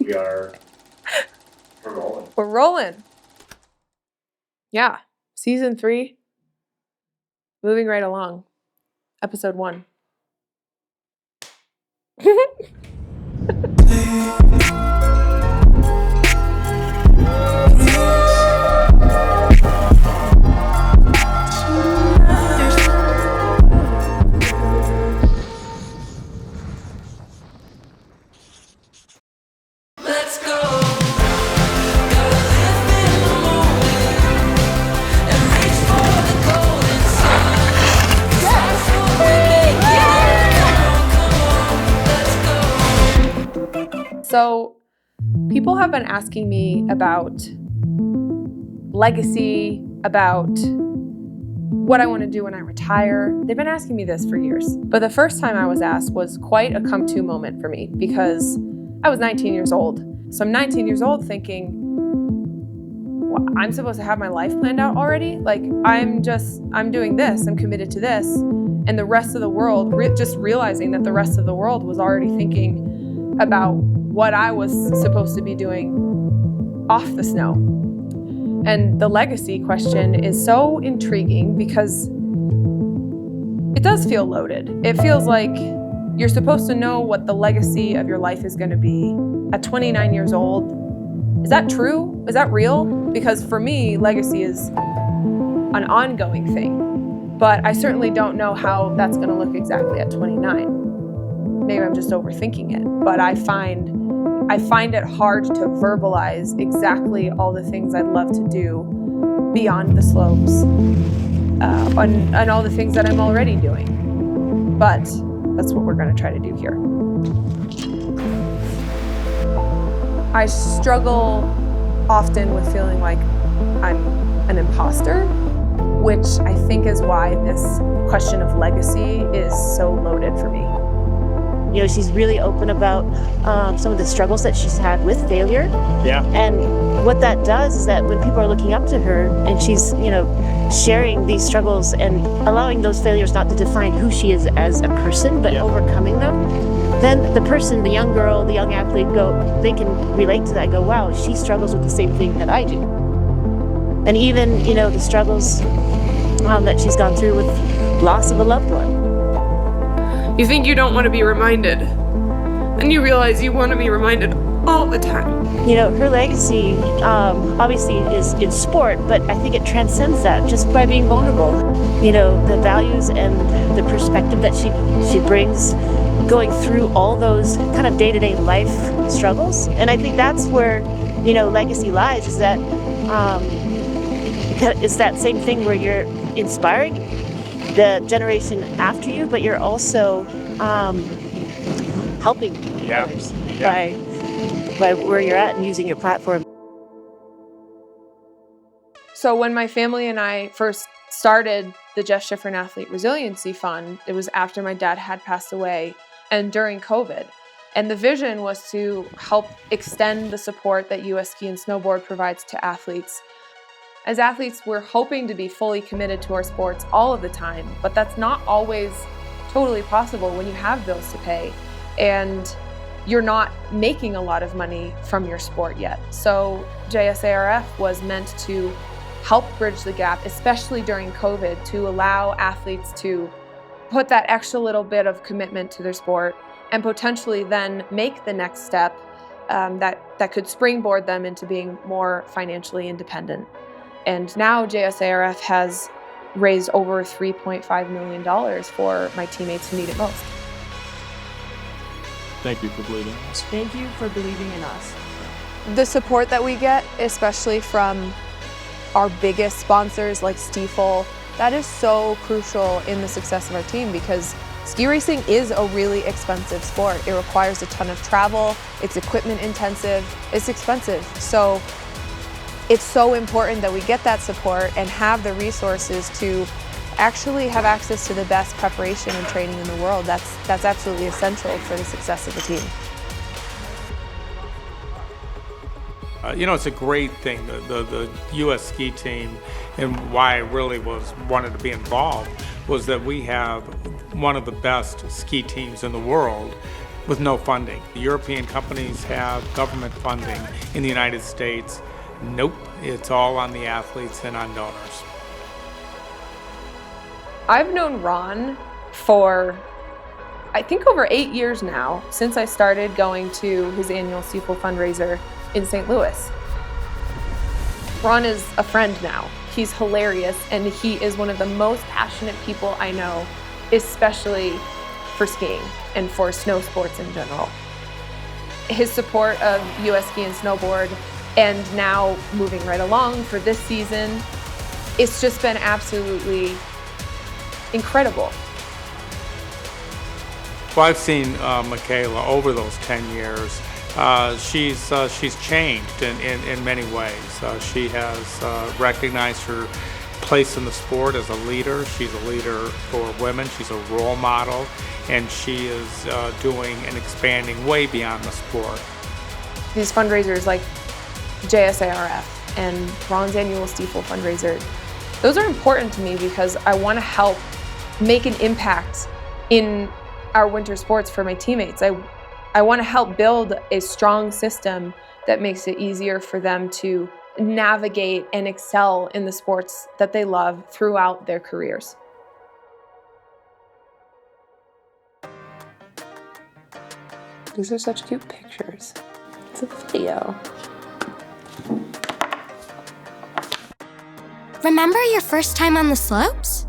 We're rolling. We're rolling. Yeah. Season 3. Moving right along. Episode 1. So, people have been asking me about legacy, about what I want to do when I retire. They've been asking me this for years. But the first time I was asked was quite a come-to moment for me because I was 19 years old. So I'm 19 years old thinking, well, I'm supposed to have my life planned out already? Like, I'm doing this, I'm committed to this. And the rest of the world, just realizing that the rest of the world was already thinking about what I was supposed to be doing off the snow. And the legacy question is so intriguing because it does feel loaded. It feels like you're supposed to know what the legacy of your life is going to be at 29 years old. Is that true? Is that real? Because for me, legacy is an ongoing thing. But I certainly don't know how that's going to look exactly at 29. Maybe I'm just overthinking it. But I find it hard to verbalize exactly all the things I'd love to do beyond the slopes and all the things that I'm already doing. But that's what we're going to try to do here. I struggle often with feeling like I'm an imposter, which I think is why this question of legacy is so loaded for me. You know, she's really open about some of the struggles that she's had with failure. Yeah. And what that does is that when people are looking up to her and she's, sharing these struggles and allowing those failures not to define who she is as a person, but overcoming them, then the person, the young girl, the young athlete, they can relate to that and go, wow, she struggles with the same thing that I do. And even, the struggles that she's gone through with loss of a loved one. You think you don't want to be reminded, and you realize you want to be reminded all the time. Her legacy obviously is in sport, but I think it transcends that just by being vulnerable. The values and the perspective that she brings going through all those kind of day-to-day life struggles. And I think that's where, legacy lies, is that it's that same thing where you're inspiring the generation after you, but you're also helping others by where you're at and using your platform. So when my family and I first started the Jeff Shiffrin Athlete Resiliency Fund, it was after my dad had passed away and during COVID. And the vision was to help extend the support that US Ski and Snowboard provides to athletes. As athletes, we're hoping to be fully committed to our sports all of the time, but that's not always totally possible when you have bills to pay and you're not making a lot of money from your sport yet. So JSARF was meant to help bridge the gap, especially during COVID, to allow athletes to put that extra little bit of commitment to their sport and potentially then make the next step that could springboard them into being more financially independent. And now JSARF has raised over $3.5 million for my teammates who need it most. Thank you for believing in us. Thank you for believing in us. The support that we get, especially from our biggest sponsors like Stiefel, that is so crucial in the success of our team because ski racing is a really expensive sport. It requires a ton of travel, it's equipment intensive, it's expensive. So it's so important that we get that support and have the resources to actually have access to the best preparation and training in the world. That's absolutely essential for the success of the team. It's a great thing, the U.S. ski team, and why I really wanted to be involved was that we have one of the best ski teams in the world, with no funding. European companies have government funding. In the United States, nope, it's all on the athletes and on donors. I've known Ron for, I think, over 8 years now, since I started going to his annual Seafood fundraiser in St. Louis. Ron is a friend now. He's hilarious, and he is one of the most passionate people I know, especially for skiing and for snow sports in general. His support of US ski and snowboard, and now moving right along for this season, it's just been absolutely incredible. Well, I've seen Mikaela over those 10 years. She's changed in many ways. She has recognized her place in the sport as a leader. She's a leader for women. She's a role model, and she is doing and expanding way beyond the sport. These fundraisers like JSARF and Ron's annual Stiefel fundraiser, those are important to me because I want to help make an impact in our winter sports for my teammates. I want to help build a strong system that makes it easier for them to navigate and excel in the sports that they love throughout their careers. These are such cute pictures. It's a video. Remember your first time on the slopes?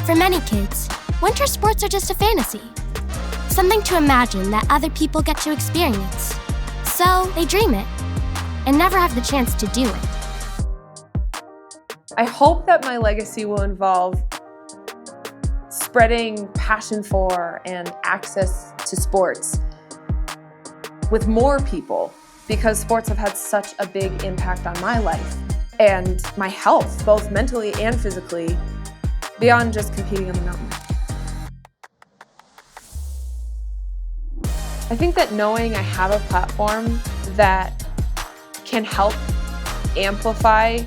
For many kids, winter sports are just a fantasy. Something to imagine that other people get to experience. So they dream it and never have the chance to do it. I hope that my legacy will involve spreading passion for and access to sports with more people, because sports have had such a big impact on my life and my health, both mentally and physically, beyond just competing on the mountain. I think that knowing I have a platform that can help amplify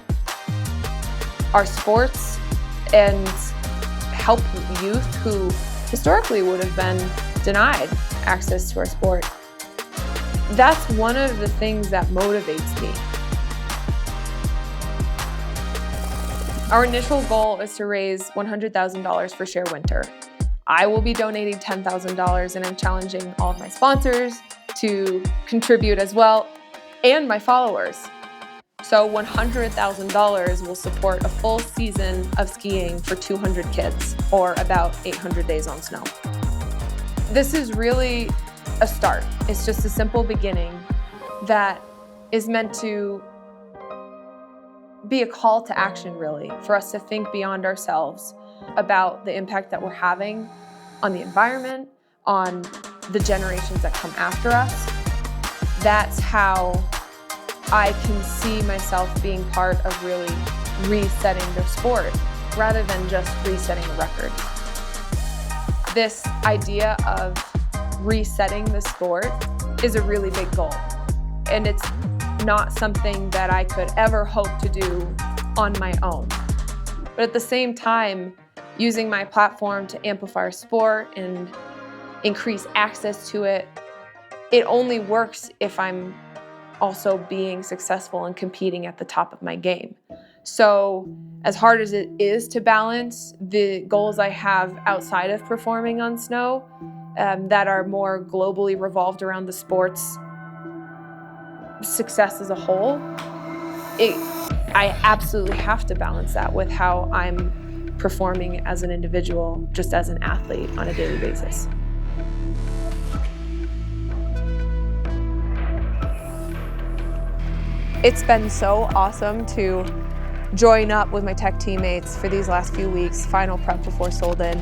our sports and help youth who historically would have been denied access to our sport, that's one of the things that motivates me. Our initial goal is to raise $100,000 for Share Winter. I will be donating $10,000, and I'm challenging all of my sponsors to contribute as well, and my followers. So $100,000 will support a full season of skiing for 200 kids, or about 800 days on snow. This is really a start. It's just a simple beginning that is meant to be a call to action, really, for us to think beyond ourselves about the impact that we're having on the environment, on the generations that come after us. That's how I can see myself being part of really resetting their sport rather than just resetting a record. This idea of resetting the sport is a really big goal, and it's not something that I could ever hope to do on my own. But at the same time, using my platform to amplify our sport and increase access to it, it only works if I'm also being successful and competing at the top of my game. So as hard as it is to balance the goals I have outside of performing on snow, that are more globally revolved around the sport's success as a whole, I absolutely have to balance that with how I'm performing as an individual, just as an athlete on a daily basis. It's been so awesome to join up with my tech teammates for these last few weeks, final prep before Sölden,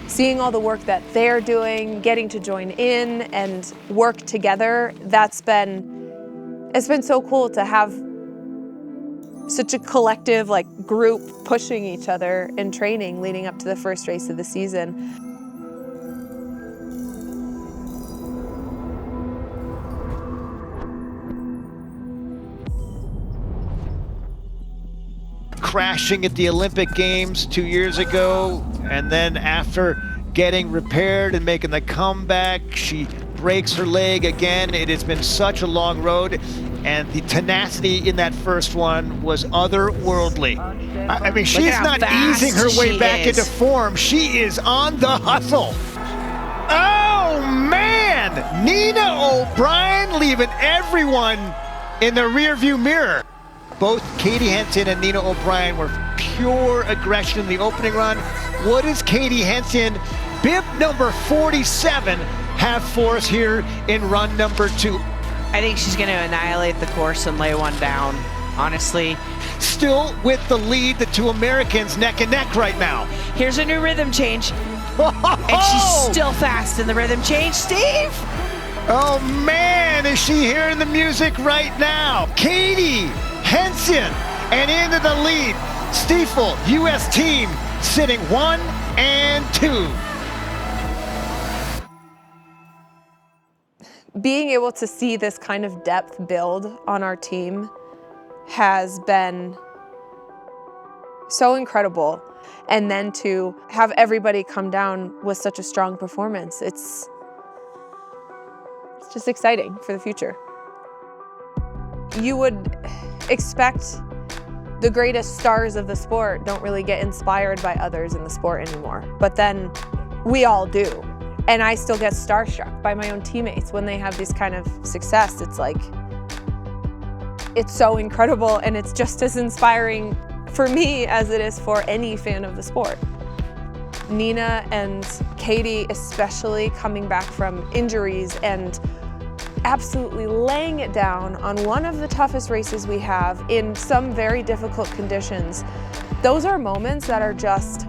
seeing all the work that they're doing, getting to join in and work together. It's been so cool to have such a collective group pushing each other in training leading up to the first race of the season. Crashing at the Olympic Games 2 years ago, and then after getting repaired and making the comeback. She breaks her leg again. It has been such a long road, and the tenacity in that first one was otherworldly. I mean, she's not easing her way back into form. She is on the hustle. Oh man, Nina O'Brien leaving everyone in the rearview mirror. Both Katie Henson and Nina O'Brien were pure aggression in the opening run. What does Katie Henson, bib number 47, have for us here in run number 2? I think she's going to annihilate the course and lay one down, honestly. Still with the lead, the two Americans neck and neck right now. Here's a new rhythm change. And she's still fast in the rhythm change. Steve! Oh man, is she hearing the music right now? Katie Henson, and into the lead. Stiefel, U.S. team, sitting 1 and 2. Being able to see this kind of depth build on our team has been so incredible. And then to have everybody come down with such a strong performance, it's just exciting for the future. You would expect the greatest stars of the sport don't really get inspired by others in the sport anymore, but then we all do. And I still get starstruck by my own teammates when they have this kind of success. It's like, it's so incredible, and it's just as inspiring for me as it is for any fan of the sport. Nina and Katie especially coming back from injuries and absolutely laying it down on one of the toughest races we have in some very difficult conditions. Those are moments that are just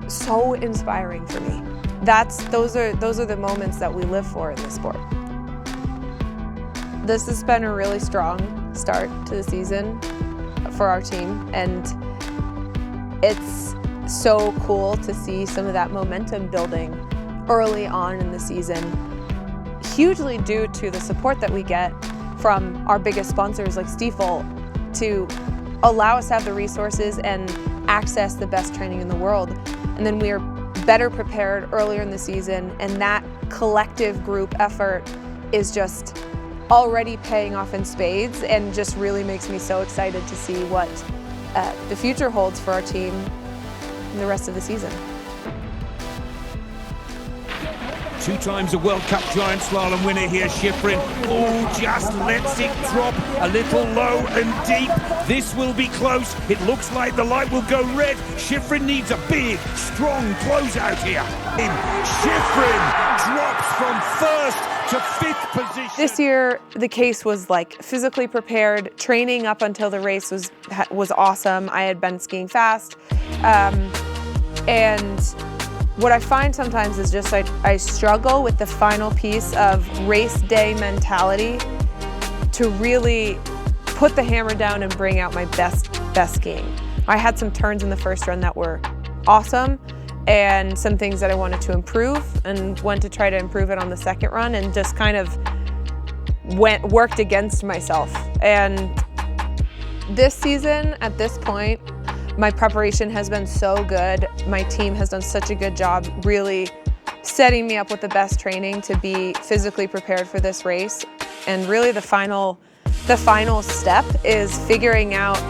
so inspiring for me. Those are the moments that we live for in the sport. This has been a really strong start to the season for our team, and it's so cool to see some of that momentum building early on in the season, hugely due to the support that we get from our biggest sponsors like Stiefel to allow us to have the resources and access the best training in the world. And then we are better prepared earlier in the season, and that collective group effort is just already paying off in spades, and just really makes me so excited to see what the future holds for our team in the rest of the season. 2 times a World Cup giant slalom winner here, Shiffrin. Oh, just lets it drop a little low and deep. This will be close. It looks like the light will go red. Shiffrin needs a big, strong closeout here. Shiffrin drops from 1st to 5th position. This year, the case was like physically prepared. Training up until the race was awesome. I had been skiing fast, and what I find sometimes is just I struggle with the final piece of race day mentality to really put the hammer down and bring out my best skiing. I had some turns in the first run that were awesome, and some things that I wanted to improve, and went to try to improve it on the second run, and just kind of worked against myself. And this season, at this point, my preparation has been so good. My team has done such a good job really setting me up with the best training to be physically prepared for this race. And really the final step is figuring out,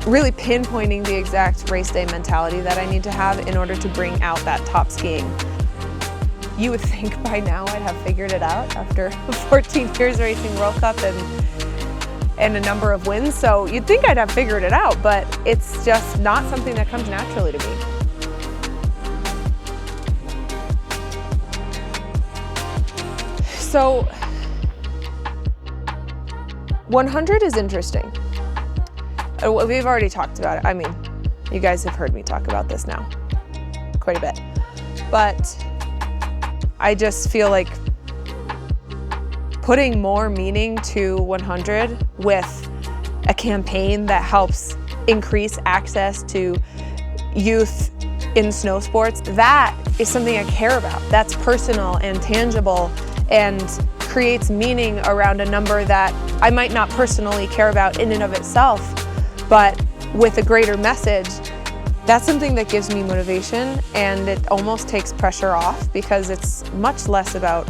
really pinpointing the exact race day mentality that I need to have in order to bring out that top skiing. You would think by now I'd have figured it out after 14 years racing World Cup and a number of wins, so you'd think I'd have figured it out, but it's just not something that comes naturally to me. So 100 is interesting. We've already talked about it. I mean, you guys have heard me talk about this now quite a bit, but I just feel like putting more meaning to 100 with a campaign that helps increase access to youth in snow sports, that is something I care about. That's personal and tangible and creates meaning around a number that I might not personally care about in and of itself, but with a greater message, That's something that gives me motivation, and it almost takes pressure off because it's much less about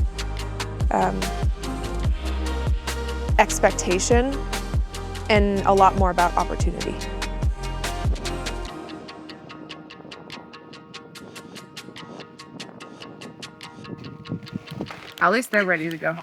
expectation and a lot more about opportunity. At least they're ready to go.